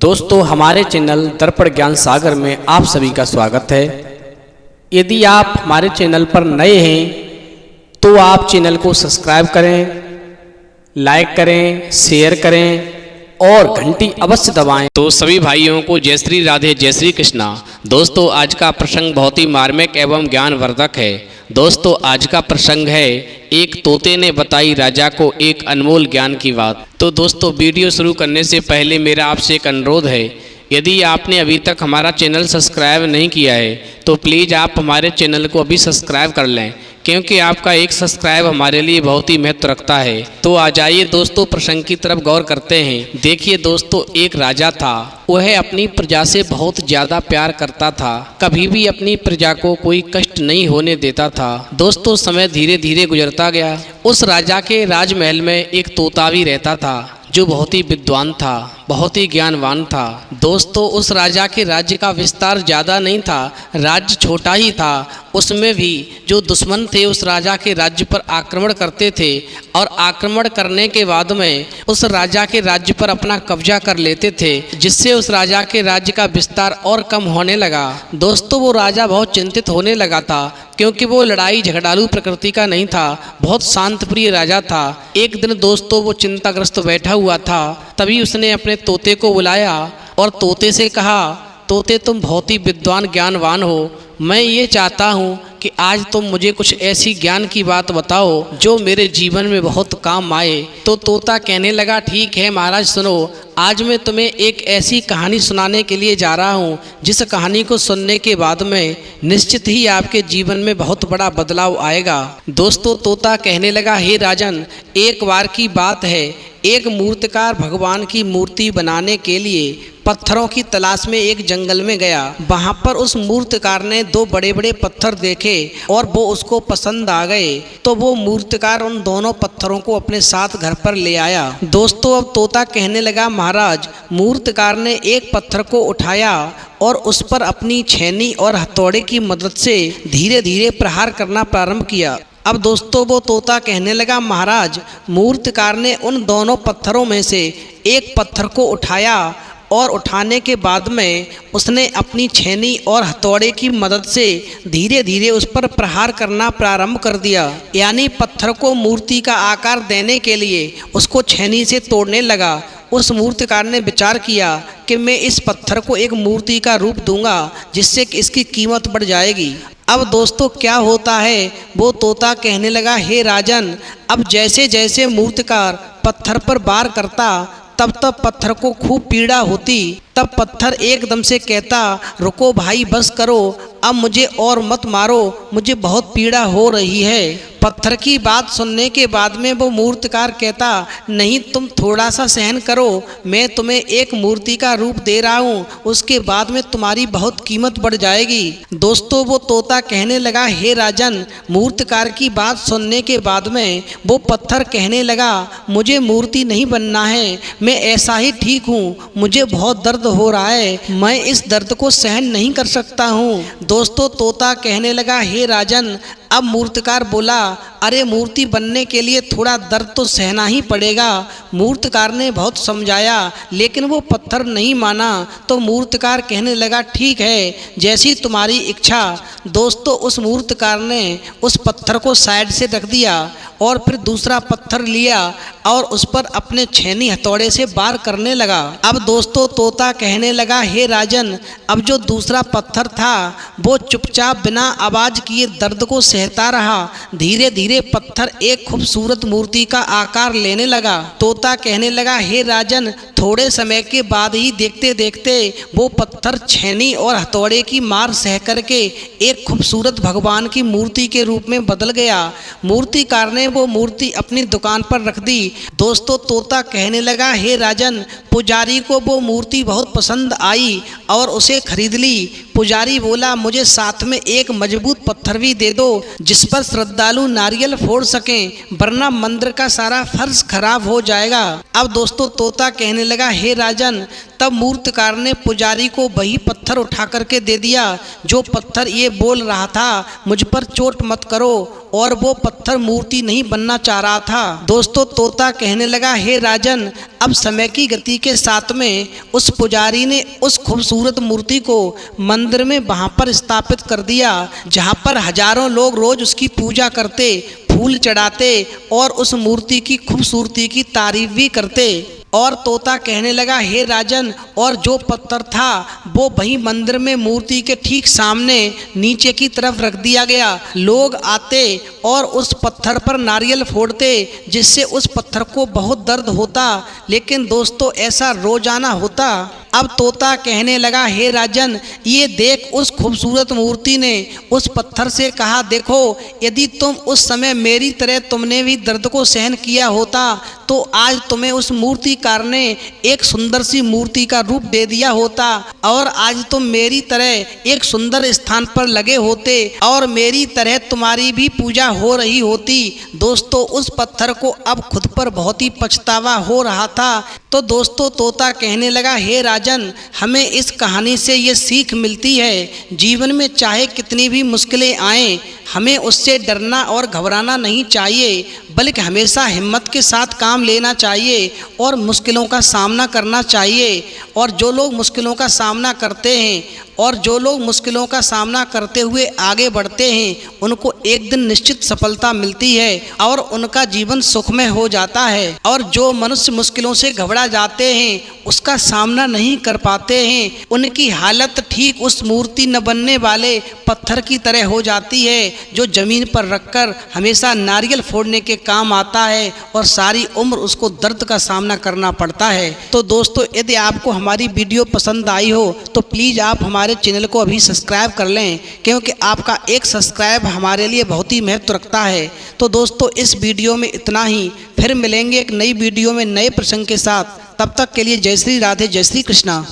दोस्तों हमारे चैनल दर्पण ज्ञान सागर में आप सभी का स्वागत है। यदि आप हमारे चैनल पर नए हैं तो आप चैनल को सब्सक्राइब करें, लाइक करें, शेयर करें और घंटी अवश्य दबाएं। तो सभी भाइयों को जय श्री राधे, जय श्री कृष्णा। दोस्तों आज का प्रसंग बहुत ही मार्मिक एवं ज्ञानवर्धक है। दोस्तों आज का प्रसंग है, एक तोते ने बताई राजा को एक अनमोल ज्ञान की बात। तो दोस्तों वीडियो शुरू करने से पहले मेरा आपसे एक अनुरोध है, यदि आपने अभी तक हमारा चैनल सब्सक्राइब नहीं किया है तो प्लीज़ आप हमारे चैनल को अभी सब्सक्राइब कर लें, क्योंकि आपका एक सब्सक्राइब हमारे लिए बहुत ही महत्व रखता है। तो आ जाइए दोस्तों प्रसंग की तरफ गौर करते हैं। देखिए दोस्तों, एक राजा था, वह अपनी प्रजा से बहुत ज़्यादा प्यार करता था, कभी भी अपनी प्रजा को कोई कष्ट नहीं होने देता था। दोस्तों समय धीरे धीरे गुजरता गया। उस राजा के राजमहल में एक तोता भी रहता था जो बहुत ही विद्वान था, बहुत ही ज्ञानवान था। दोस्तों उस राजा के राज्य का विस्तार ज़्यादा नहीं था, राज्य छोटा ही था। उसमें भी जो दुश्मन थे उस राजा के राज्य पर आक्रमण करते थे और आक्रमण करने के बाद में उस राजा के राज्य पर अपना कब्जा कर लेते थे, जिससे उस राजा के राज्य का विस्तार और कम होने लगा। दोस्तों वो राजा बहुत चिंतित होने लगा था, क्योंकि वो लड़ाई झगड़ालू प्रकृति का नहीं था, बहुत शांत प्रिय राजा था। एक दिन दोस्तों वो चिंताग्रस्त बैठा हुआ था, तभी उसने अपने तोते को बुलाया और तोते से कहा, तोते तुम बहुत ही विद्वान ज्ञानवान हो, मैं ये चाहता हूँ कि आज तुम मुझे कुछ ऐसी ज्ञान की बात बताओ जो मेरे जीवन में बहुत काम आए। तो तोता कहने लगा, ठीक है महाराज सुनो, आज मैं तुम्हें एक ऐसी कहानी सुनाने के लिए जा रहा हूँ जिस कहानी को सुनने के बाद में निश्चित ही आपके जीवन में बहुत बड़ा बदलाव आएगा। दोस्तों तोता कहने लगा, हे राजन, एक बार की बात है, एक मूर्तिकार भगवान की मूर्ति बनाने के लिए पत्थरों की तलाश में एक जंगल में गया। वहाँ पर उस मूर्तिकार ने दो बड़े बड़े पत्थर देखे और वो उसको पसंद आ गए, तो वो मूर्तिकार उन दोनों पत्थरों को अपने साथ घर पर ले आया। दोस्तों अब तोता कहने लगा, महाराज, मूर्तिकार ने एक पत्थर को उठाया और उस पर अपनी छेनी और हथौड़े की मदद से धीरे धीरे प्रहार करना प्रारंभ किया। अब दोस्तों वो तोता कहने लगा, महाराज, मूर्तिकार ने उन दोनों पत्थरों में से एक पत्थर को उठाया और उठाने के बाद में उसने अपनी छेनी और हथौड़े की मदद से धीरे धीरे उस पर प्रहार करना प्रारंभ कर दिया। यानी पत्थर को मूर्ति का आकार देने के लिए उसको छेनी से तोड़ने लगा। उस मूर्तिकार ने विचार किया कि मैं इस पत्थर को एक मूर्ति का रूप दूंगा जिससे कि इसकी कीमत बढ़ जाएगी। अब दोस्तों क्या होता है, वो तोता कहने लगा, हे राजन, अब जैसे जैसे मूर्तिकार पत्थर पर वार करता तब तब पत्थर को खूब पीड़ा होती। तब पत्थर एकदम से कहता, रुको भाई, बस करो, अब मुझे और मत मारो, मुझे बहुत पीड़ा हो रही है। पत्थर की बात सुनने के बाद में वो मूर्तिकार कहता, नहीं तुम थोड़ा सा सहन करो, मैं तुम्हें एक मूर्ति का रूप दे रहा हूँ, उसके बाद में तुम्हारी बहुत कीमत बढ़ जाएगी। दोस्तों वो तोता कहने लगा, हे राजन, मूर्तिकार की बात सुनने के बाद में वो पत्थर कहने लगा, मुझे मूर्ति नहीं बनना है, मैं ऐसा ही ठीक हूँ, मुझे बहुत दर्द हो रहा है, मैं इस दर्द को सहन नहीं कर सकता हूँ। दोस्तों तोता कहने लगा, हे राजन, अब मूर्तिकार बोला, अरे मूर्ति बनने के लिए थोड़ा दर्द तो सहना ही पड़ेगा। मूर्तिकार ने बहुत समझाया लेकिन वो पत्थर नहीं माना। तो मूर्तिकार कहने लगा, ठीक है, जैसी तुम्हारी इच्छा। दोस्तों उस मूर्तिकार ने उस पत्थर को साइड से रख दिया और फिर दूसरा पत्थर लिया और उस पर अपने छेनी हथौड़े से वार करने लगा। अब दोस्तों तोता कहने लगा, हे राजन, अब जो दूसरा पत्थर था वो चुपचाप बिना आवाज़ किए दर्द को सहता रहा। धीरे धीरे पत्थर एक खूबसूरत मूर्ति का आकार लेने लगा। तोता कहने लगा, हे राजन, थोड़े समय के बाद ही देखते देखते वो पत्थर छेनी और हथौड़े की मार सह करके एक खूबसूरत भगवान की मूर्ति के रूप में बदल गया। मूर्तिकार ने वो मूर्ति अपनी दुकान पर रख दी। दोस्तों तोता कहने लगा, हे राजन, पुजारी को वो मूर्ति बहुत पसंद आई और उसे खरीद ली। पुजारी बोला, मुझे साथ में एक मजबूत पत्थर भी दे दो जिस पर श्रद्धालु नारियल फोड़ सकें, वरना मंदिर का सारा फर्श खराब हो जाएगा। अब दोस्तों तोता कहने लगा, हे राजन, तब मूर्तिकार ने पुजारी को वही पत्थर उठा करके दे दिया जो पत्थर ये बोल रहा था, मुझ पर चोट मत करो, और वो पत्थर मूर्ति नहीं बनना चाह रहा था। दोस्तों तोता कहने लगा, हे राजन, अब समय की गति के साथ में उस पुजारी ने उस खूबसूरत मूर्ति को मंदिर में वहाँ पर स्थापित कर दिया, जहाँ पर हजारों लोग रोज उसकी पूजा करते, फूल चढ़ाते और उस मूर्ति की खूबसूरती की तारीफ भी करते। और तोता कहने लगा, हे राजन, और जो पत्थर था वो वहीं मंदिर में मूर्ति के ठीक सामने नीचे की तरफ रख दिया गया। लोग आते और उस पत्थर पर नारियल फोड़ते, जिससे उस पत्थर को बहुत दर्द होता, लेकिन दोस्तों ऐसा रोजाना होता। अब तोता कहने लगा, हे राजन, ये देख, उस खूबसूरत मूर्ति ने उस पत्थर से कहा, देखो, यदि तुम उस समय मेरी तरह तुमने भी दर्द को सहन किया होता तो आज तुम्हें उस मूर्तिकार ने एक सुंदर सी मूर्ति का रूप दे दिया होता और आज तुम मेरी तरह एक सुंदर स्थान पर लगे होते और मेरी तरह तुम्हारी भी पूजा हो रही होती। दोस्तों उस पत्थर को अब खुद पर बहुत ही पछतावा हो रहा था। तो दोस्तों तोता कहने लगा, हे राजन, हमें इस कहानी से ये सीख मिलती है, जीवन में चाहे कितनी भी मुश्किलें आएं, हमें उससे डरना और घबराना नहीं चाहिए, बल्कि हमेशा हिम्मत के साथ काम लेना चाहिए और मुश्किलों का सामना करना चाहिए। और जो लोग मुश्किलों का सामना करते हैं और जो लोग मुश्किलों का सामना करते हुए आगे बढ़ते हैं, उनको एक दिन निश्चित सफलता मिलती है और उनका जीवन सुखमय हो जाता है। और जो मनुष्य मुश्किलों से घबरा जाते हैं, उसका सामना नहीं कर पाते हैं, उनकी हालत ठीक उस मूर्ति न बनने वाले पत्थर की तरह हो जाती है, जो जमीन पर रखकर हमेशा नारियल फोड़ने के काम आता है और सारी उम्र उसको दर्द का सामना करना पड़ता है। तो दोस्तों यदि आपको हमारी वीडियो पसंद आई हो तो प्लीज़ आप हमारे चैनल को अभी सब्सक्राइब कर लें, क्योंकि आपका एक सब्सक्राइब हमारे लिए बहुत ही महत्व रखता है। तो दोस्तों इस वीडियो में इतना ही, फिर मिलेंगे एक नई वीडियो में नए प्रसंग के साथ। तब तक के लिए जय श्री राधे, जय श्री कृष्णा।